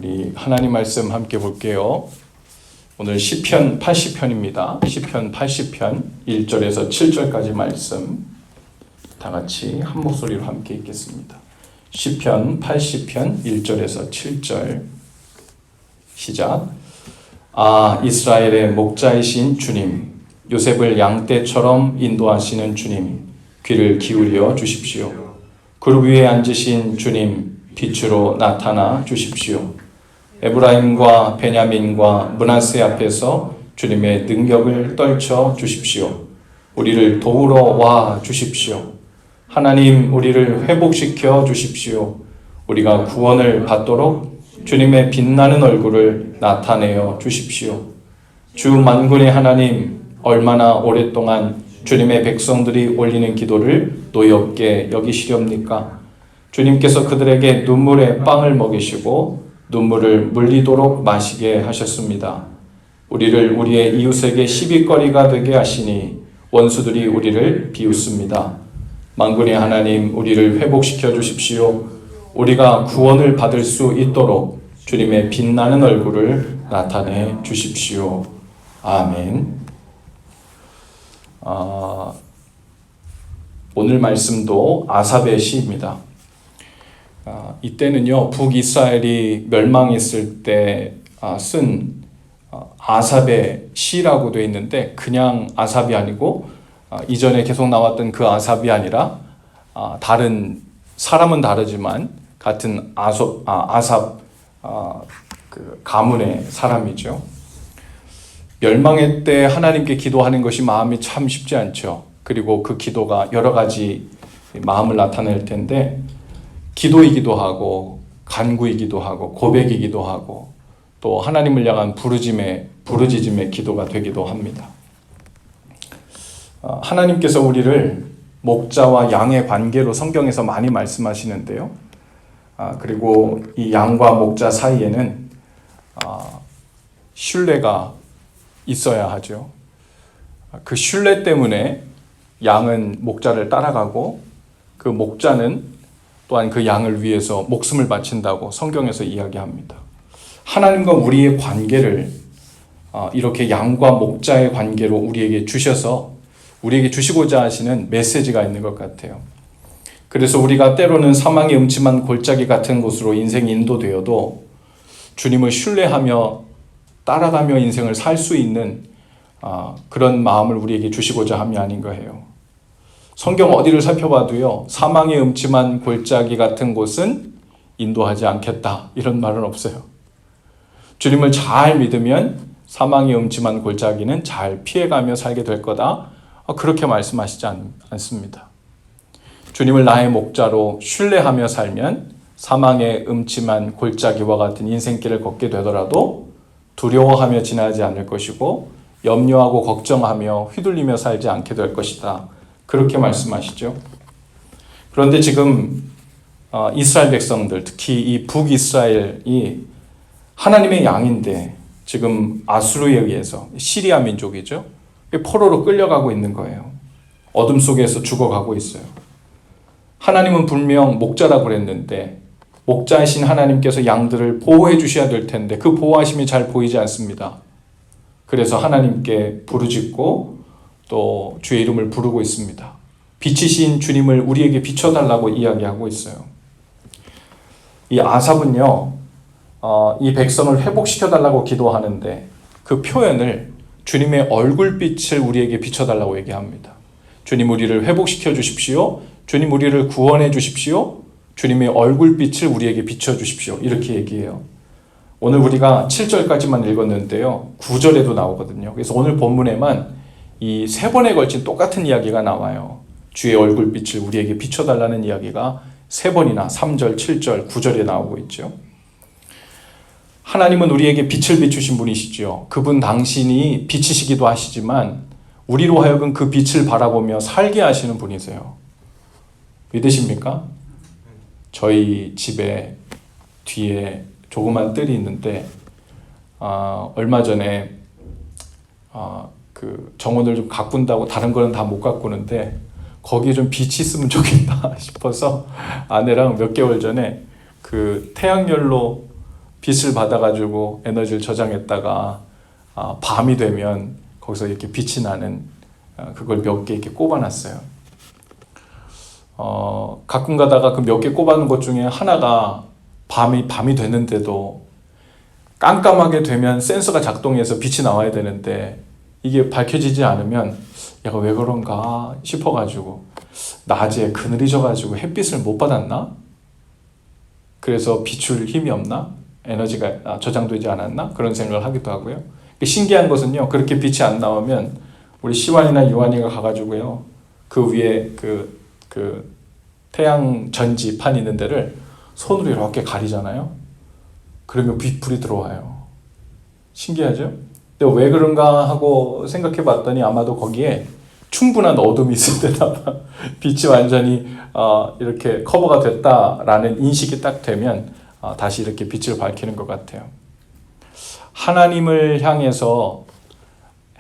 우리 하나님 말씀 함께 볼게요. 오늘 시편 80편입니다. 시편 80편 1절에서 7절까지 말씀 다 같이 한 목소리로 함께 읽겠습니다. 시편 80편 1절에서 7절 시작. 아, 이스라엘의 목자이신 주님, 요셉을 양떼처럼 인도하시는 주님, 귀를 기울여 주십시오. 그룹 위에 앉으신 주님, 빛으로 나타나 주십시오. 에브라임과 베냐민과 므낫세 앞에서 주님의 능력을 떨쳐 주십시오. 우리를 도우러 와 주십시오. 하나님, 우리를 회복시켜 주십시오. 우리가 구원을 받도록 주님의 빛나는 얼굴을 나타내어 주십시오. 주 만군의 하나님, 얼마나 오랫동안 주님의 백성들이 올리는 기도를 노엽게 여기시렵니까? 주님께서 그들에게 눈물의 빵을 먹이시고 눈물을 물리도록 마시게 하셨습니다. 우리를 우리의 이웃에게 시비거리가 되게 하시니 원수들이 우리를 비웃습니다. 만군의 하나님, 우리를 회복시켜 주십시오. 우리가 구원을 받을 수 있도록 주님의 빛나는 얼굴을 나타내 주십시오. 아멘. 오늘 말씀도 아삽의 시입니다. 이때는요, 북이스라엘이 멸망했을 때 쓴 아삽의 시라고 되어 있는데, 그냥 아삽이 아니고 이전에 계속 나왔던 그 아삽이 아니라 다른, 사람은 다르지만 같은 아삽 그 가문의 사람이죠. 멸망의 때 하나님께 기도하는 것이 마음이 참 쉽지 않죠. 그리고 그 기도가 여러 가지 마음을 나타낼 텐데, 기도이기도 하고 간구이기도 하고 고백이기도 하고 또 하나님을 향한 부르짖음의 기도가 되기도 합니다. 하나님께서 우리를 목자와 양의 관계로 성경에서 많이 말씀하시는데요. 그리고 이 양과 목자 사이에는 신뢰가 있어야 하죠. 그 신뢰 때문에 양은 목자를 따라가고 그 목자는 또한 그 양을 위해서 목숨을 바친다고 성경에서 이야기합니다. 하나님과 우리의 관계를 이렇게 양과 목자의 관계로 우리에게 주셔서 우리에게 주시고자 하시는 메시지가 있는 것 같아요. 그래서 우리가 때로는 사망의 음침한 골짜기 같은 곳으로 인생이 인도되어도 주님을 신뢰하며 따라가며 인생을 살 수 있는 그런 마음을 우리에게 주시고자 함이 아닌가 해요. 성경 어디를 살펴봐도요, 사망의 음침한 골짜기 같은 곳은 인도하지 않겠다, 이런 말은 없어요. 주님을 잘 믿으면 사망의 음침한 골짜기는 잘 피해가며 살게 될 거다, 그렇게 말씀하시지 않습니다. 주님을 나의 목자로 신뢰하며 살면 사망의 음침한 골짜기와 같은 인생길을 걷게 되더라도 두려워하며 지나지 않을 것이고 염려하고 걱정하며 휘둘리며 살지 않게 될 것이다, 그렇게 말씀하시죠. 그런데 지금 이스라엘 백성들, 특히 이 북이스라엘이 하나님의 양인데 지금 아수르에 의해서, 시리아 민족이죠, 포로로 끌려가고 있는 거예요. 어둠 속에서 죽어가고 있어요. 하나님은 분명 목자라고 그랬는데 목자이신 하나님께서 양들을 보호해 주셔야 될 텐데 그 보호하심이 잘 보이지 않습니다. 그래서 하나님께 부르짖고 또 주의 이름을 부르고 있습니다. 빛이신 주님을 우리에게 비춰달라고 이야기하고 있어요. 이 아삽은요, 이 백성을 회복시켜달라고 기도하는데 그 표현을 주님의 얼굴빛을 우리에게 비춰달라고 얘기합니다. 주님, 우리를 회복시켜 주십시오. 주님, 우리를 구원해 주십시오. 주님의 얼굴빛을 우리에게 비춰주십시오, 이렇게 얘기해요. 오늘 우리가 7절까지만 읽었는데요, 9절에도 나오거든요. 그래서 오늘 본문에만 이 3번에 걸친 똑같은 이야기가 나와요. 주의 얼굴빛을 우리에게 비춰달라는 이야기가 3번이나 3절, 7절, 9절에 나오고 있죠. 하나님은 우리에게 빛을 비추신 분이시죠. 그분 당신이 빛이시기도 하시지만 우리로 하여금 그 빛을 바라보며 살게 하시는 분이세요. 믿으십니까? 저희 집에 뒤에 조그만 뜰이 있는데 얼마 전에 그 정원을 좀 가꾼다고 다른 거는 다 못 가꾸는데 거기에 좀 빛이 있으면 좋겠다 싶어서 아내랑 몇 개월 전에 그 태양열로 빛을 받아가지고 에너지를 저장했다가 밤이 되면 거기서 이렇게 빛이 나는 그걸 몇 개 이렇게 꼽아놨어요. 가끔 가다가 그 몇 개 꼽아놓은 것 중에 하나가 밤이 되는데도 깜깜하게 되면 센서가 작동해서 빛이 나와야 되는데 이게 밝혀지지 않으면 얘가 왜 그런가 싶어가지고 낮에 그늘이 져가지고 햇빛을 못 받았나? 그래서 비출 힘이 없나? 에너지가 저장되지 않았나? 그런 생각을 하기도 하고요. 신기한 것은요, 그렇게 빛이 안 나오면 우리 시완이나 유한이가 가가지고요, 그 위에 그 태양 전지판 있는 데를 손으로 이렇게 가리잖아요. 그러면 불이 들어와요. 신기하죠? 근데 왜 그런가 하고 생각해 봤더니 아마도 거기에 충분한 어둠이 있을 때다 빛이 완전히 이렇게 커버가 됐다라는 인식이 딱 되면 다시 이렇게 빛을 밝히는 것 같아요. 하나님을 향해서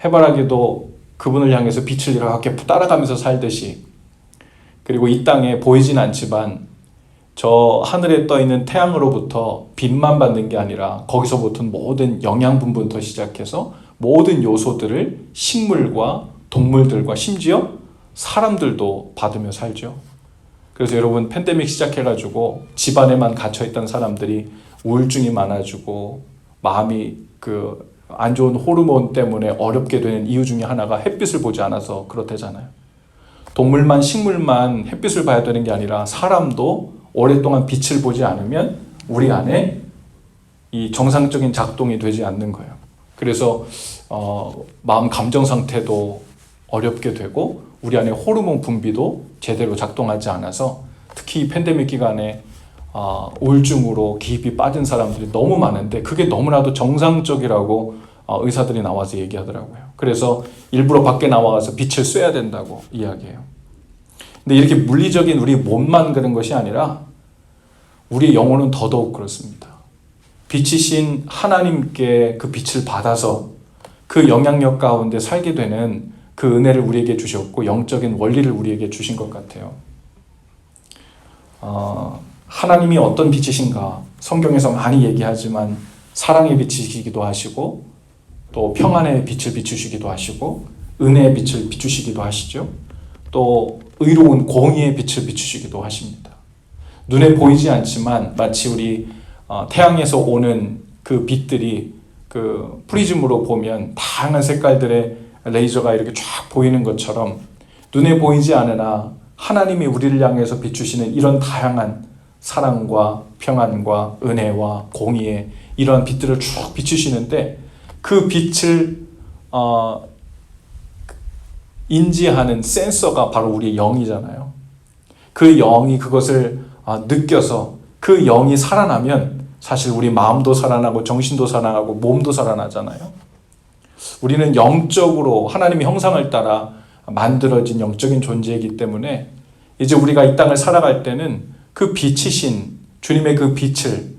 해바라기도 그분을 향해서 빛을 이렇게 따라가면서 살듯이, 그리고 이 땅에 보이진 않지만 저 하늘에 떠 있는 태양으로부터 빛만 받는 게 아니라 거기서부터 모든 영양분부터 시작해서 모든 요소들을 식물과 동물들과 심지어 사람들도 받으며 살죠. 그래서 여러분, 팬데믹 시작해가지고 집안에만 갇혀있던 사람들이 우울증이 많아지고 마음이 안 좋은 호르몬 때문에 어렵게 되는 이유 중에 하나가 햇빛을 보지 않아서 그렇대잖아요. 동물만, 식물만 햇빛을 봐야 되는 게 아니라 사람도 오랫동안 빛을 보지 않으면 우리 안에 이 정상적인 작동이 되지 않는 거예요. 그래서 마음 감정 상태도 어렵게 되고 우리 안에 호르몬 분비도 제대로 작동하지 않아서 특히 이 팬데믹 기간에 우울증으로 깊이 빠진 사람들이 너무 많은데 그게 너무나도 정상적이라고 의사들이 나와서 얘기하더라고요. 그래서 일부러 밖에 나와서 빛을 쐬야 된다고 이야기해요. 근데 이렇게 물리적인 우리 몸만 그런 것이 아니라 우리의 영혼은 더더욱 그렇습니다. 빛이신 하나님께 그 빛을 받아서 그 영향력 가운데 살게 되는 그 은혜를 우리에게 주셨고 영적인 원리를 우리에게 주신 것 같아요. 하나님이 어떤 빛이신가? 성경에서 많이 얘기하지만 사랑의 빛이시기도 하시고 또 평안의 빛을 비추시기도 하시고 은혜의 빛을 비추시기도 하시죠. 또 의로운 공의의 빛을 비추시기도 하십니다. 눈에 보이지 않지만 마치 우리 태양에서 오는 그 빛들이 그 프리즘으로 보면 다양한 색깔들의 레이저가 이렇게 쫙 보이는 것처럼 눈에 보이지 않으나 하나님이 우리를 향해서 비추시는 이런 다양한 사랑과 평안과 은혜와 공의의 이러한 빛들을 쭉 비추시는데 그 빛을 인지하는 센서가 바로 우리의 영이잖아요. 그 영이 그것을 느껴서 그 영이 살아나면 사실 우리 마음도 살아나고 정신도 살아나고 몸도 살아나잖아요. 우리는 영적으로 하나님의 형상을 따라 만들어진 영적인 존재이기 때문에 이제 우리가 이 땅을 살아갈 때는 그 빛이신 주님의 그 빛을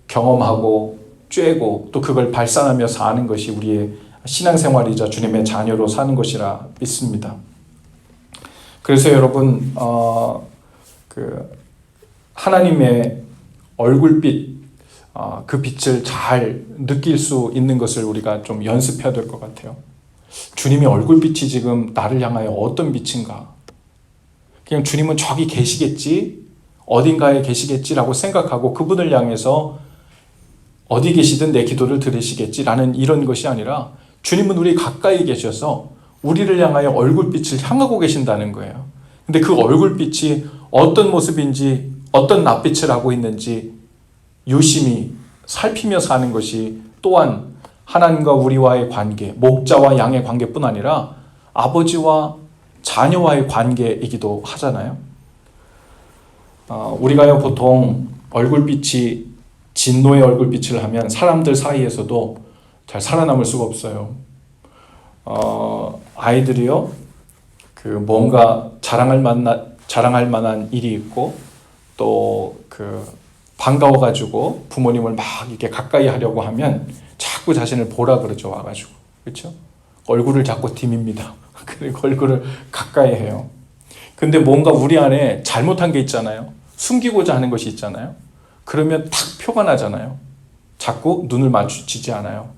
경험하고 쬐고 또 그걸 발산하며 사는 것이 우리의 신앙생활이자 주님의 자녀로 사는 것이라 믿습니다. 그래서 여러분 하나님의 얼굴빛 그 빛을 잘 느낄 수 있는 것을 우리가 좀 연습해야 될 것 같아요. 주님의 얼굴빛이 지금 나를 향하여 어떤 빛인가? 그냥 주님은 저기 계시겠지? 어딘가에 계시겠지라고 생각하고 그분을 향해서 어디 계시든 내 기도를 들으시겠지라는 이런 것이 아니라 주님은 우리 가까이 계셔서 우리를 향하여 얼굴빛을 향하고 계신다는 거예요. 근데 그 얼굴빛이 어떤 모습인지 어떤 낯빛을 하고 있는지 유심히 살피며 사는 것이 또한 하나님과 우리와의 관계, 목자와 양의 관계뿐 아니라 아버지와 자녀와의 관계이기도 하잖아요. 우리가요 보통 얼굴빛이 진노의 얼굴빛을 하면 사람들 사이에서도 잘 살아남을 수가 없어요. 아이들이요 그 뭔가 자랑할 만한 일이 있고 또 반가워가지고 부모님을 막 이렇게 가까이 하려고 하면 자꾸 자신을 보라 그러죠. 와가지고. 그렇죠? 얼굴을 자꾸 디밉니다. 그리고 얼굴을 가까이 해요. 근데 뭔가 우리 안에 잘못한 게 있잖아요. 숨기고자 하는 것이 있잖아요. 그러면 탁 표가 나잖아요. 자꾸 눈을 마주치지 않아요.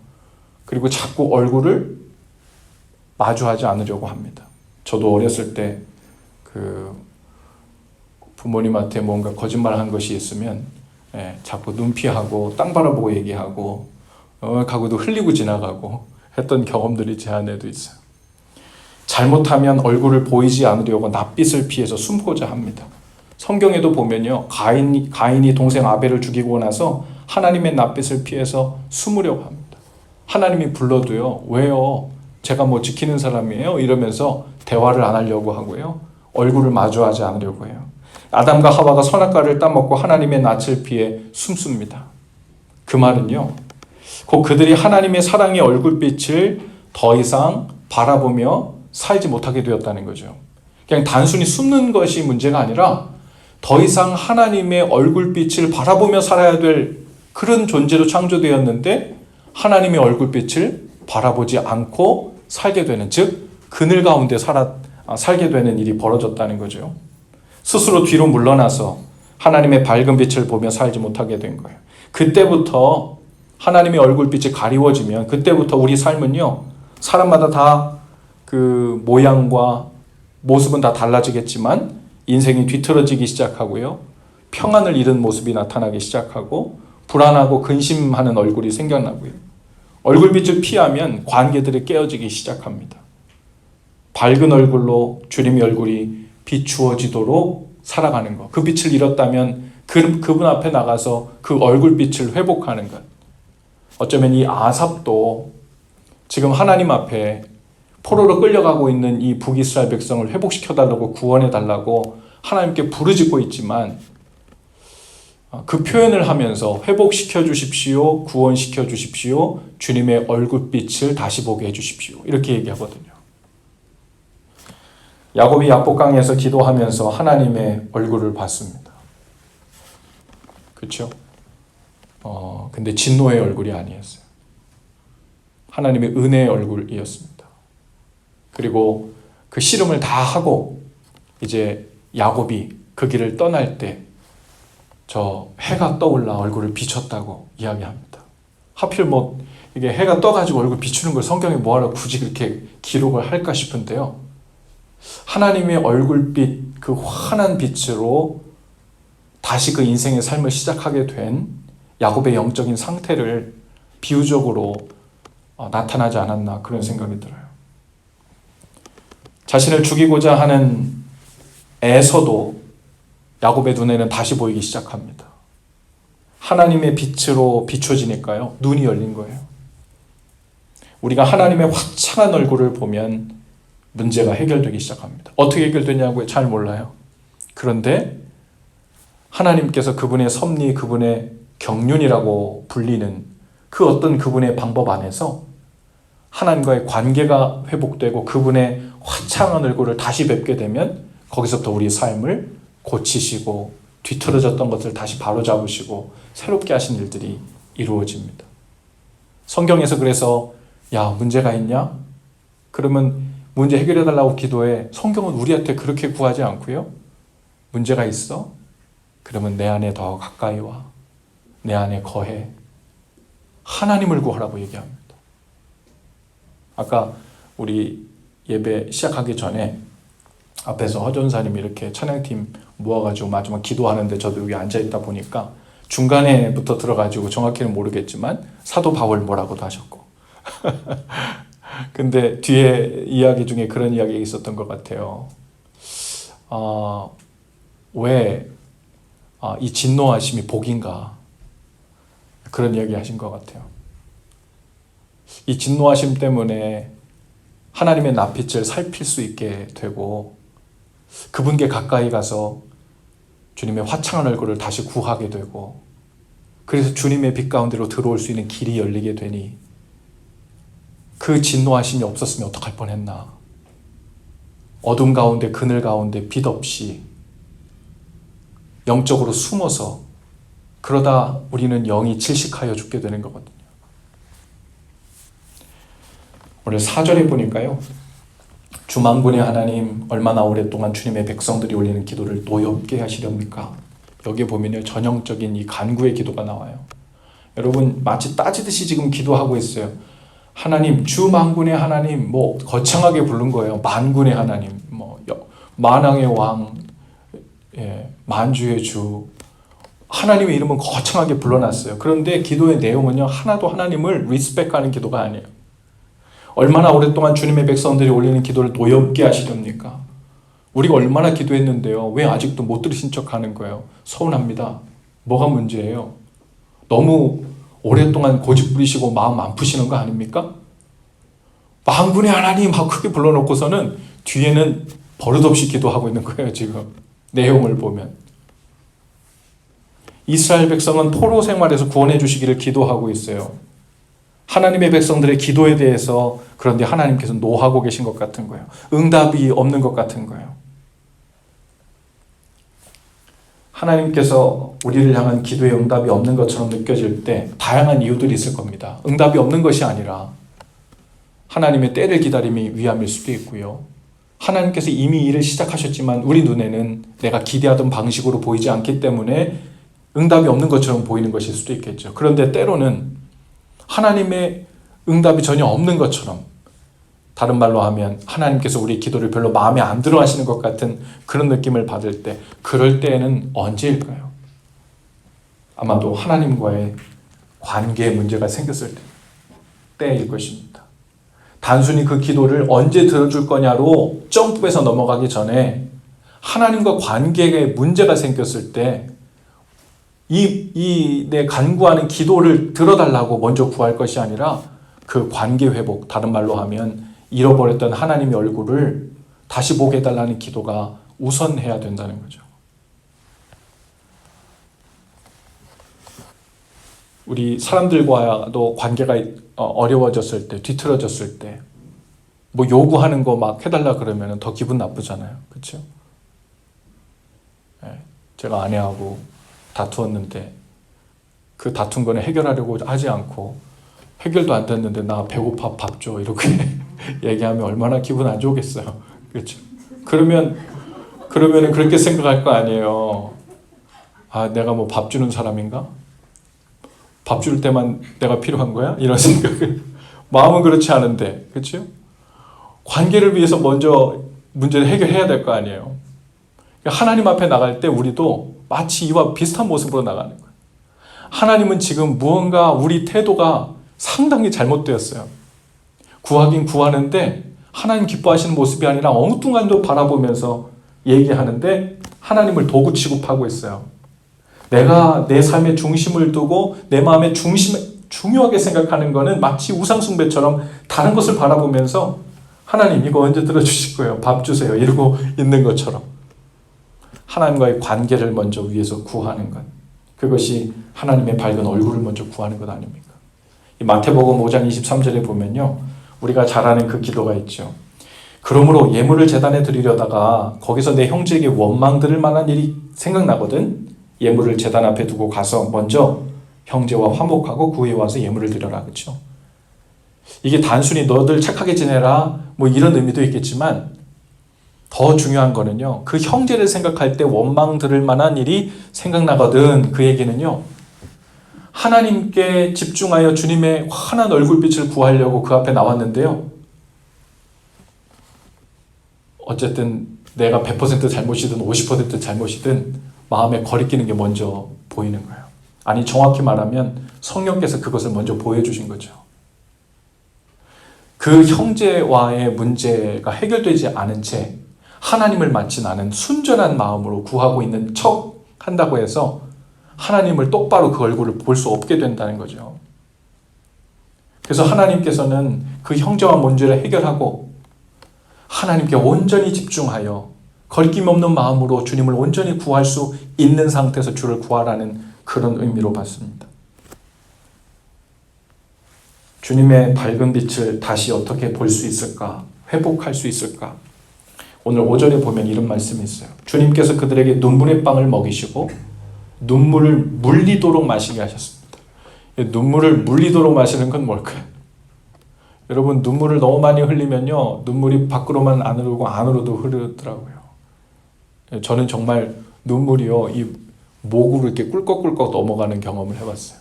그리고 자꾸 얼굴을 마주하지 않으려고 합니다. 저도 어렸을 때 그 부모님한테 뭔가 거짓말한 것이 있으면 자꾸 눈 피하고 땅 바라보고 얘기하고 가구도 흘리고 지나가고 했던 경험들이 제 안에도 있어요. 잘못하면 얼굴을 보이지 않으려고 낯빛을 피해서 숨고자 합니다. 성경에도 보면요, 가인이 동생 아벨을 죽이고 나서 하나님의 낯빛을 피해서 숨으려고 합니다. 하나님이 불러도요, 왜요? 제가 뭐 지키는 사람이에요? 이러면서 대화를 안 하려고 하고요, 얼굴을 마주하지 않으려고 해요. 아담과 하와가 선악과를 따먹고 하나님의 낯을 피해 숨습니다. 그 말은요, 곧 그들이 하나님의 사랑의 얼굴빛을 더 이상 바라보며 살지 못하게 되었다는 거죠. 그냥 단순히 숨는 것이 문제가 아니라 더 이상 하나님의 얼굴빛을 바라보며 살아야 될 그런 존재로 창조되었는데 하나님의 얼굴빛을 바라보지 않고 살게 되는, 즉 그늘 가운데 살게 되는 일이 벌어졌다는 거죠. 스스로 뒤로 물러나서 하나님의 밝은 빛을 보며 살지 못하게 된 거예요. 그때부터 하나님의 얼굴빛이 가리워지면 그때부터 우리 삶은요, 사람마다 다 그 모양과 모습은 다 달라지겠지만 인생이 뒤틀어지기 시작하고요, 평안을 잃은 모습이 나타나기 시작하고 불안하고 근심하는 얼굴이 생겨나고요, 얼굴빛을 피하면 관계들이 깨어지기 시작합니다. 밝은 얼굴로 주님의 얼굴이 비추어지도록 살아가는 것, 그 빛을 잃었다면 그분 앞에 나가서 그 얼굴빛을 회복하는 것. 어쩌면 이 아삽도 지금 하나님 앞에 포로로 끌려가고 있는 이 북이스라엘 백성을 회복시켜달라고, 구원해달라고 하나님께 부르짖고 있지만 그 표현을 하면서 회복시켜 주십시오, 구원시켜 주십시오, 주님의 얼굴빛을 다시 보게 해주십시오, 이렇게 얘기하거든요. 야곱이 야복강에서 기도하면서 하나님의 얼굴을 봤습니다. 그렇죠? 근데 진노의 얼굴이 아니었어요. 하나님의 은혜의 얼굴이었습니다. 그리고 그 씨름을 다 하고 이제 야곱이 그 길을 떠날 때 저 해가 떠올라 얼굴을 비췄다고 이야기합니다. 하필 뭐 이게 해가 떠가지고 얼굴 비추는 걸 성경에 뭐하러 굳이 그렇게 기록을 할까 싶은데요, 하나님의 얼굴빛, 그 환한 빛으로 다시 그 인생의 삶을 시작하게 된 야곱의 영적인 상태를 비유적으로 나타나지 않았나, 그런 생각이 들어요. 자신을 죽이고자 하는 에서도 야곱의 눈에는 다시 보이기 시작합니다. 하나님의 빛으로 비춰지니까요, 눈이 열린 거예요. 우리가 하나님의 화창한 얼굴을 보면 문제가 해결되기 시작합니다. 어떻게 해결되냐고요? 잘 몰라요. 그런데 하나님께서 그분의 섭리, 그분의 경륜이라고 불리는 그 어떤 그분의 방법 안에서 하나님과의 관계가 회복되고 그분의 화창한 얼굴을 다시 뵙게 되면 거기서부터 우리의 삶을 고치시고 뒤틀어졌던 것을 다시 바로잡으시고 새롭게 하신 일들이 이루어집니다. 성경에서 그래서 야, 문제가 있냐? 그러면 문제 해결해 달라고 기도해. 성경은 우리한테 그렇게 구하지 않고요, 문제가 있어? 그러면 내 안에 더 가까이 와. 내 안에 거해. 하나님을 구하라고 얘기합니다. 아까 우리 예배 시작하기 전에 앞에서 허전사님이 이렇게 찬양팀 모아가지고 마지막 기도하는데 저도 여기 앉아있다 보니까 중간에부터 들어가지고 정확히는 모르겠지만 사도 바울 뭐라고도 하셨고 근데 뒤에 이야기 중에 그런 이야기가 있었던 것 같아요. 왜 이 진노하심이 복인가, 그런 이야기 하신 것 같아요. 이 진노하심 때문에 하나님의 낯빛을 살필 수 있게 되고 그분께 가까이 가서 주님의 화창한 얼굴을 다시 구하게 되고, 그래서 주님의 빛 가운데로 들어올 수 있는 길이 열리게 되니 그 진노하심이 없었으면 어떡할 뻔했나. 어둠 가운데, 그늘 가운데 빛 없이 영적으로 숨어서 그러다 우리는 영이 질식하여 죽게 되는 거거든요. 오늘 4절에 보니까요, 주만군의 하나님, 얼마나 오랫동안 주님의 백성들이 올리는 기도를 노엽게 하시렵니까? 여기에 보면요, 전형적인 이 간구의 기도가 나와요. 여러분 마치 따지듯이 지금 기도하고 있어요. 하나님, 주 만군의 하나님, 뭐 거창하게 부른 거예요. 만군의 하나님, 뭐 만왕의 왕, 만주의 주, 하나님의 이름은 거창하게 불러놨어요. 그런데 기도의 내용은요, 하나도 하나님을 리스펙하는 기도가 아니에요. 얼마나 오랫동안 주님의 백성들이 올리는 기도를 노엽게 하시렵니까? 우리가 얼마나 기도했는데요, 왜 아직도 못 들으신 척 하는 거예요? 서운합니다. 뭐가 문제예요? 너무 오랫동안 고집 부리시고 마음 안 푸시는 거 아닙니까? 만군의 하나님 하고 크게 불러놓고서는 뒤에는 버릇없이 기도하고 있는 거예요. 지금 내용을 보면 이스라엘 백성은 포로 생활에서 구원해 주시기를 기도하고 있어요. 하나님의 백성들의 기도에 대해서, 그런데 하나님께서 노하고 계신 것 같은 거예요. 응답이 없는 것 같은 거예요. 하나님께서 우리를 향한 기도의 응답이 없는 것처럼 느껴질 때 다양한 이유들이 있을 겁니다. 응답이 없는 것이 아니라 하나님의 때를 기다림이 위함일 수도 있고요. 하나님께서 이미 일을 시작하셨지만 우리 눈에는 내가 기대하던 방식으로 보이지 않기 때문에 응답이 없는 것처럼 보이는 것일 수도 있겠죠. 그런데 때로는 하나님의 응답이 전혀 없는 것처럼, 다른 말로 하면 하나님께서 우리 기도를 별로 마음에 안 들어 하시는 것 같은 그런 느낌을 받을 때, 그럴 때에는 언제일까요? 아마도 하나님과의 관계에 문제가 생겼을 때일 것입니다. 단순히 그 기도를 언제 들어줄 거냐로 점프해서 넘어가기 전에 하나님과 관계에 문제가 생겼을 때 내 간구하는 기도를 들어달라고 먼저 구할 것이 아니라 그 관계 회복, 다른 말로 하면 잃어버렸던 하나님의 얼굴을 다시 보게 해달라는 기도가 우선해야 된다는 거죠. 우리 사람들과도 관계가 어려워졌을 때, 뒤틀어졌을 때, 뭐 요구하는 거 막 해달라 그러면 더 기분 나쁘잖아요. 그렇죠? 제가 아내하고 다투었는데 그 다툰 거는 해결하려고 하지 않고 해결도 안 됐는데 나 배고파 밥 줘 이렇게 얘기하면 얼마나 기분 안 좋겠어요. 그렇죠? 그러면은 그렇게 생각할 거 아니에요. 아, 내가 뭐 밥 주는 사람인가? 밥 줄 때만 내가 필요한 거야? 이런 생각을. 마음은 그렇지 않은데, 그렇죠? 관계를 위해서 먼저 문제를 해결해야 될 거 아니에요. 하나님 앞에 나갈 때 우리도 마치 이와 비슷한 모습으로 나가는 거예요. 하나님은 지금 무언가 우리 태도가 상당히 잘못되었어요. 구하긴 구하는데 하나님 기뻐하시는 모습이 아니라 엉뚱한데 바라보면서 얘기하는데 하나님을 도구 취급하고 있어요. 내가 내 삶의 중심을 두고 내 마음의 중요하게 생각하는 것은 마치 우상숭배처럼 다른 것을 바라보면서 하나님 이거 언제 들어주실 거예요? 밥 주세요. 이러고 있는 것처럼 하나님과의 관계를 먼저 위해서 구하는 것, 그것이 하나님의 밝은 얼굴을 먼저 구하는 것 아닙니까? 이 마태복음 5장 23절에 보면요, 우리가 잘 아는 그 기도가 있죠. 그러므로 예물을 제단에 드리려다가 거기서 내 형제에게 원망 들을 만한 일이 생각나거든 예물을 제단 앞에 두고 가서 먼저 형제와 화목하고 구해 와서 예물을 드려라. 그렇죠? 이게 단순히 너들 착하게 지내라 뭐 이런 의미도 있겠지만 더 중요한 거는요, 그 형제를 생각할 때 원망 들을 만한 일이 생각나거든. 그 얘기는요, 하나님께 집중하여 주님의 환한 얼굴빛을 구하려고 그 앞에 나왔는데요, 어쨌든 내가 100% 잘못이든 50% 잘못이든 마음에 거리끼는 게 먼저 보이는 거예요. 아니, 정확히 말하면 성령께서 그것을 먼저 보여주신 거죠. 그 형제와의 문제가 해결되지 않은 채 하나님을 마치 나는 순전한 마음으로 구하고 있는 척 한다고 해서 하나님을 똑바로 그 얼굴을 볼 수 없게 된다는 거죠. 그래서 하나님께서는 그 형제와 문제를 해결하고 하나님께 온전히 집중하여 거리낌 없는 마음으로 주님을 온전히 구할 수 있는 상태에서 주를 구하라는 그런 의미로 봤습니다. 주님의 밝은 빛을 다시 어떻게 볼 수 있을까? 회복할 수 있을까? 오늘 5절에 보면 이런 말씀이 있어요. 주님께서 그들에게 눈물의 빵을 먹이시고 눈물을 물리도록 마시게 하셨습니다. 눈물을 물리도록 마시는 건 뭘까요? 여러분, 눈물을 너무 많이 흘리면요, 눈물이 밖으로만 안 흐르고 안으로도 흐르더라고요. 저는 정말 눈물이요, 이 목으로 이렇게 꿀꺽꿀꺽 넘어가는 경험을 해봤어요.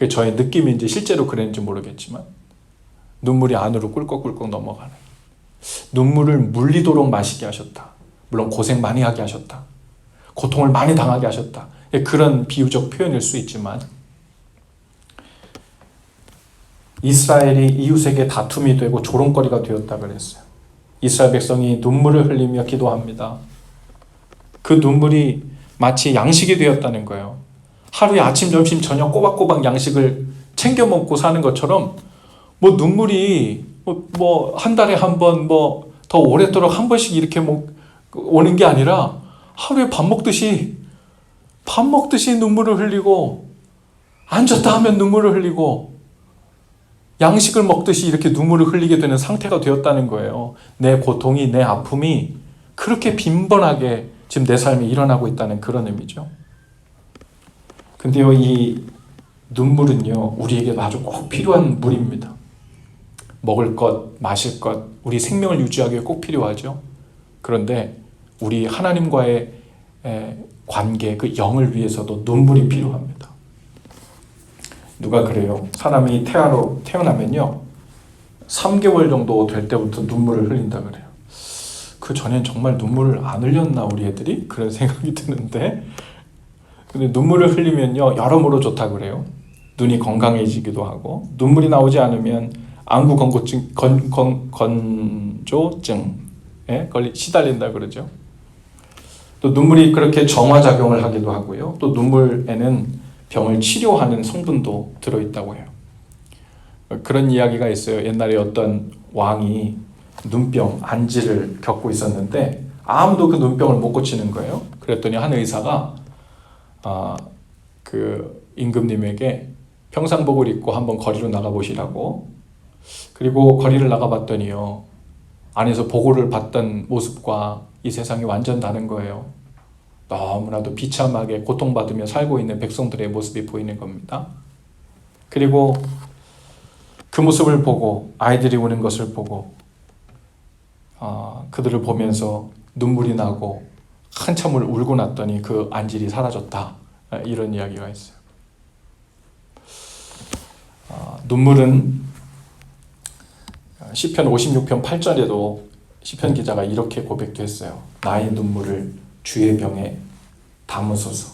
그 저의 느낌인지 실제로 그랬는지 모르겠지만 눈물이 안으로 꿀꺽꿀꺽 넘어가는, 눈물을 물리도록 마시게 하셨다. 물론 고생 많이 하게 하셨다. 고통을 많이 당하게 하셨다. 그런 비유적 표현일 수 있지만 이스라엘이 이웃에게 다툼이 되고 조롱거리가 되었다 그랬어요. 이스라엘 백성이 눈물을 흘리며 기도합니다. 그 눈물이 마치 양식이 되었다는 거예요. 하루에 아침, 점심, 저녁 꼬박꼬박 양식을 챙겨 먹고 사는 것처럼 뭐 눈물이 뭐 한 달에 한 번, 뭐 더 오래도록 한 번씩 이렇게 오는 게 아니라 하루에 밥 먹듯이 눈물을 흘리고, 앉았다 하면 눈물을 흘리고, 양식을 먹듯이 이렇게 눈물을 흘리게 되는 상태가 되었다는 거예요. 내 고통이, 내 아픔이 그렇게 빈번하게 지금 내 삶에 일어나고 있다는 그런 의미죠. 근데요, 이 눈물은요, 우리에게 아주 꼭 필요한 물입니다. 먹을 것, 마실 것, 우리 생명을 유지하기 위해 꼭 필요하죠. 그런데 우리 하나님과의 관계, 그 영을 위해서도 눈물이 필요합니다. 누가 그래요. 사람이 태어나면요 3개월 정도 될 때부터 눈물을 흘린다 그래요. 그 전엔 정말 눈물을 안 흘렸나 우리 애들이? 그런 생각이 드는데, 근데 눈물을 흘리면요 여러모로 좋다 그래요. 눈이 건강해지기도 하고, 눈물이 나오지 않으면 안구 건조증에 시달린다 그러죠. 또 눈물이 그렇게 정화작용을 하기도 하고요. 또 눈물에는 병을 치료하는 성분도 들어있다고 해요. 그런 이야기가 있어요. 옛날에 어떤 왕이 눈병, 안지를 겪고 있었는데 아무도 그 눈병을 못 고치는 거예요. 그랬더니 한 의사가 그 임금님에게 평상복을 입고 한번 거리로 나가보시라고, 그리고 거리를 나가봤더니요 안에서 보고를 받던 모습과 이 세상이 완전 다른 거예요. 너무나도 비참하게 고통받으며 살고 있는 백성들의 모습이 보이는 겁니다. 그리고 그 모습을 보고, 아이들이 우는 것을 보고 그들을 보면서 눈물이 나고 한참을 울고 났더니 그 안질이 사라졌다. 이런 이야기가 있어요. 눈물은 시편 56편 8절에도 시편 기자가 이렇게 고백도 했어요. 나의 눈물을 주의 병에 담으소서.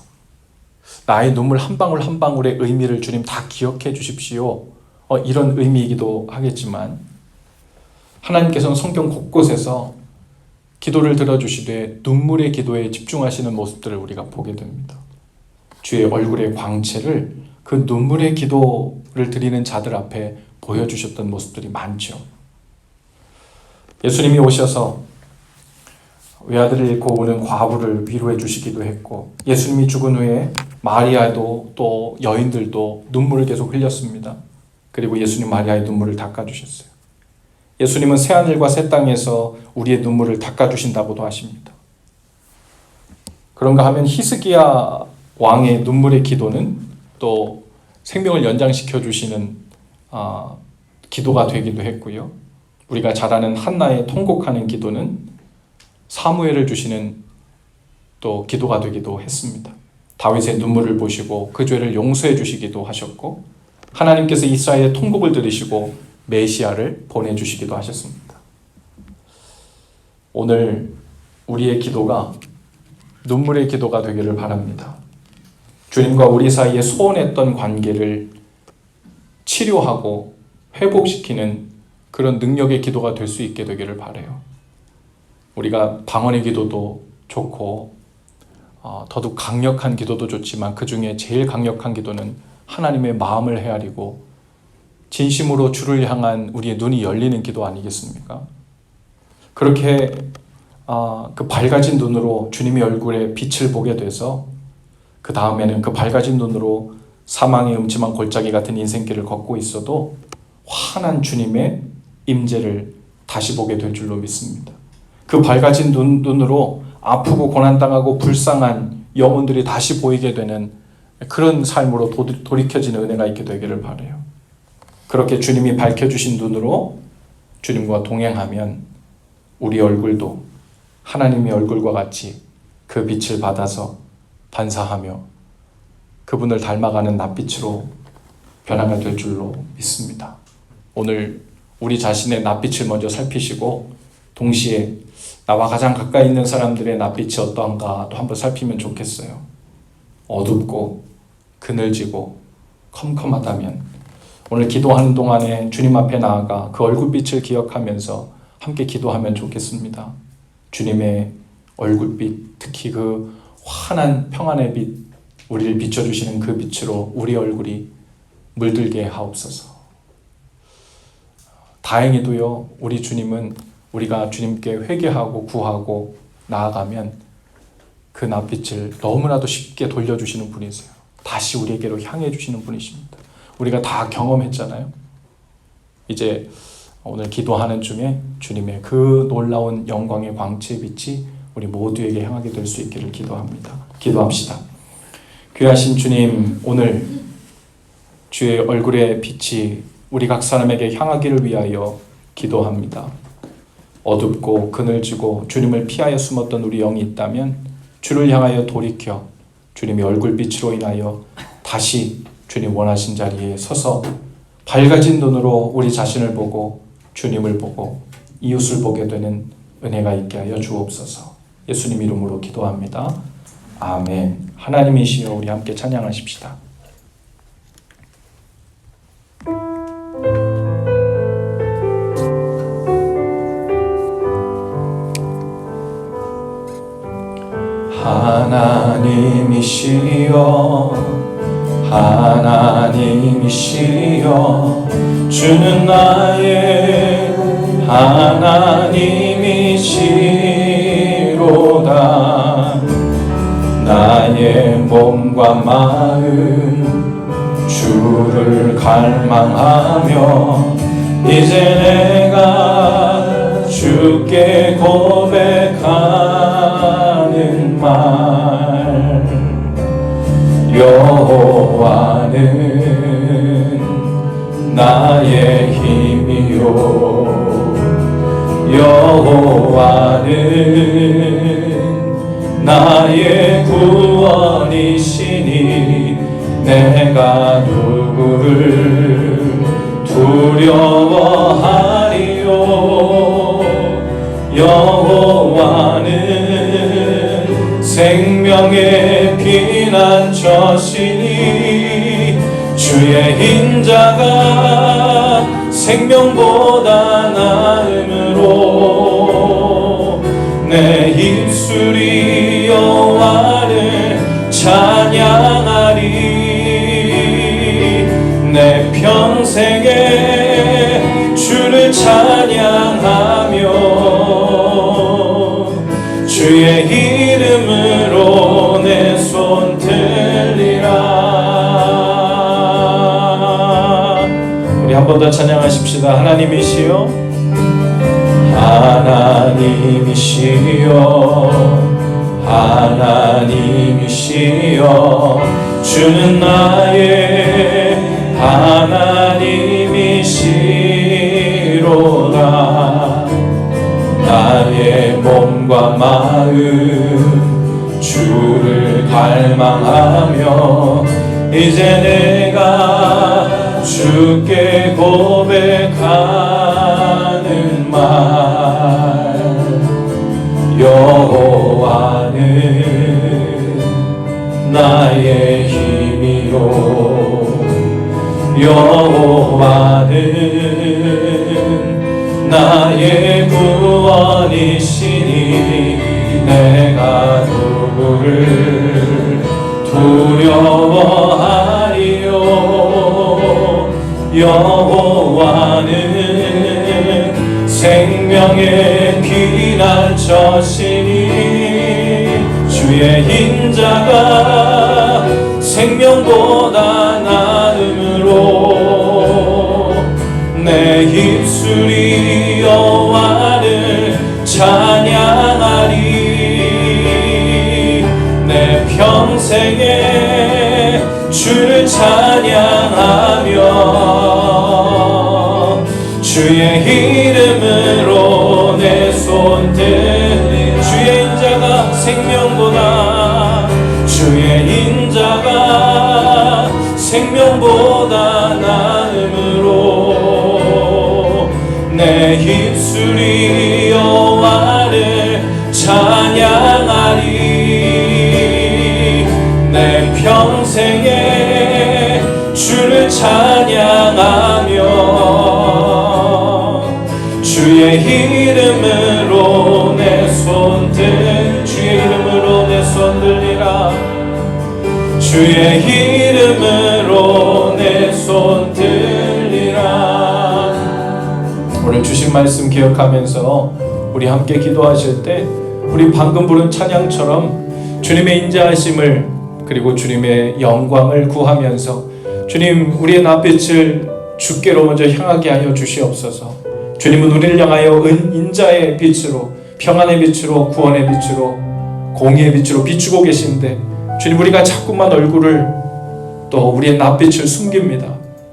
나의 눈물 한 방울 한 방울의 의미를 주님 다 기억해 주십시오. 이런 의미이기도 하겠지만, 하나님께서는 성경 곳곳에서 기도를 들어주시되 눈물의 기도에 집중하시는 모습들을 우리가 보게 됩니다. 주의 얼굴의 광채를 그 눈물의 기도를 드리는 자들 앞에 보여주셨던 모습들이 많죠. 예수님이 오셔서 외아들을 잃고 오는 과부를 위로해 주시기도 했고, 예수님이 죽은 후에 마리아도 또 여인들도 눈물을 계속 흘렸습니다. 그리고 예수님 마리아의 눈물을 닦아주셨어요. 예수님은 새하늘과 새 땅에서 우리의 눈물을 닦아주신다고도 하십니다. 그런가 하면 히스기야 왕의 눈물의 기도는 또 생명을 연장시켜 주시는 기도가 되기도 했고요. 우리가 잘 아는 한나의 통곡하는 기도는 사무엘을 주시는 또 기도가 되기도 했습니다. 다윗의 눈물을 보시고 그 죄를 용서해 주시기도 하셨고, 하나님께서 이스라엘의 통곡을 들으시고 메시아를 보내주시기도 하셨습니다. 오늘 우리의 기도가 눈물의 기도가 되기를 바랍니다. 주님과 우리 사이에 소원했던 관계를 치료하고 회복시키는 그런 능력의 기도가 될 수 있게 되기를 바라요. 우리가 방언의 기도도 좋고 더욱 강력한 기도도 좋지만, 그 중에 제일 강력한 기도는 하나님의 마음을 헤아리고 진심으로 주를 향한 우리의 눈이 열리는 기도 아니겠습니까? 그렇게 그 밝아진 눈으로 주님의 얼굴에 빛을 보게 돼서 그 다음에는 그 밝아진 눈으로 사망의 음침한 골짜기 같은 인생길을 걷고 있어도 환한 주님의 임재를 다시 보게 될 줄로 믿습니다. 그 밝아진 눈으로 아프고 고난당하고 불쌍한 영혼들이 다시 보이게 되는 그런 삶으로 돌이켜지는 은혜가 있게 되기를 바라요. 그렇게 주님이 밝혀주신 눈으로 주님과 동행하면 우리 얼굴도 하나님의 얼굴과 같이 그 빛을 받아서 반사하며 그분을 닮아가는 낯빛으로 변화가 될 줄로 믿습니다. 오늘 우리 자신의 낯빛을 먼저 살피시고 동시에 나와 가장 가까이 있는 사람들의 낯빛이 어떠한가 또 한번 살피면 좋겠어요. 어둡고 그늘지고 컴컴하다면 오늘 기도하는 동안에 주님 앞에 나아가 그 얼굴빛을 기억하면서 함께 기도하면 좋겠습니다. 주님의 얼굴빛, 특히 그 환한 평안의 빛, 우리를 비춰주시는 그 빛으로 우리 얼굴이 물들게 하옵소서. 다행히도요, 우리 주님은 우리가 주님께 회개하고 구하고 나아가면 그 낯빛을 너무나도 쉽게 돌려주시는 분이세요. 다시 우리에게로 향해 주시는 분이십니다. 우리가 다 경험했잖아요. 이제 오늘 기도하는 중에 주님의 그 놀라운 영광의 광채의 빛이 우리 모두에게 향하게 될 수 있기를 기도합니다. 기도합시다. 귀하신 주님, 오늘 주의 얼굴의 빛이 우리 각 사람에게 향하기를 위하여 기도합니다. 어둡고 그늘지고 주님을 피하여 숨었던 우리 영이 있다면 주를 향하여 돌이켜 주님의 얼굴빛으로 인하여 다시 주님 원하신 자리에 서서 밝아진 눈으로 우리 자신을 보고 주님을 보고 이웃을 보게 되는 은혜가 있게 하여 주옵소서. 예수님 이름으로 기도합니다. 아멘. 하나님이시여, 우리 함께 찬양하십시다. 하나님이시여, 하나님이시여, 주는 나의 하나님이시로다. 나의 몸과 마음 주를 갈망하며 이제 내가 주께 고백하는 말, 여호와는 나의 힘이요, 여호와는 나의 구원이시니 내가 누구를 두려워하리요. 여호와는 생명의 피난처시니 주의 인자가 생명보다 나음으로 내 입술이 여호와를 찬양하리. 내 평생에 주를 찬양하며 주의 이름으로 내 손 들리라. 우리 한 번 더 찬양하십시다. 하나님이시여, 하나님이시여, 하나님이시여, 주는 나의 하나님이시로다. 나의 몸과 마음 주를 갈망하며 이제 내가 주께 고백하는 말, 여호와는 나의 힘이요, 여호와는 나의 구원이시니 내가 누구를 두려워하리요. 여호와는 생명의 피난처시니 주의 인자가 생명보다 나음으로 내 입술이 여호와를 찬양하리. 내 평생에 주를 찬양하며 주의 이름으로 내 손 들리. 주의 인자가 생명보다, 주의 인자가 생명보다 내 입술이 여호와를 찬양하리. 내 평생에 주를 찬양하며 주의 이름으로 내 손들, 주의 이름으로 내 손들리라. 주의 이름으로 내 손들리라. 오늘 주신 말씀 기억하면서 우리 함께 기도하실 때 우리 방금 부른 찬양처럼 주님의 인자하심을 그리고 주님의 영광을 구하면서 주님, 우리의 낯빛을 주께로 먼저 향하게 하여 주시옵소서. 주님은 우리를 향하여 인자의 빛으로, 평안의 빛으로, 구원의 빛으로, 공의의 빛으로 비추고 계신데 주님, 우리가 자꾸만 얼굴을 또 우리의 낯빛을 숨깁니다.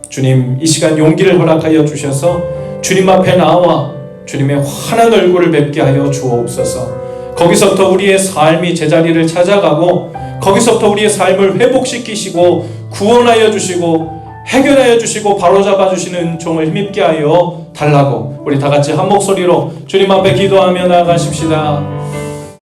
주님, 이 시간 용기를 허락하여 주셔서 주님 앞에 나와 주님의 환한 얼굴을 뵙게 하여 주옵소서. 거기서부터 우리의 삶이 제자리를 찾아가고 거기서부터 우리의 삶을 회복시키시고 구원하여 주시고 해결하여 주시고 바로잡아 주시는 종을 힘입게 하여 달라고 우리 다 같이 한 목소리로 주님 앞에 기도하며 나아가십시다.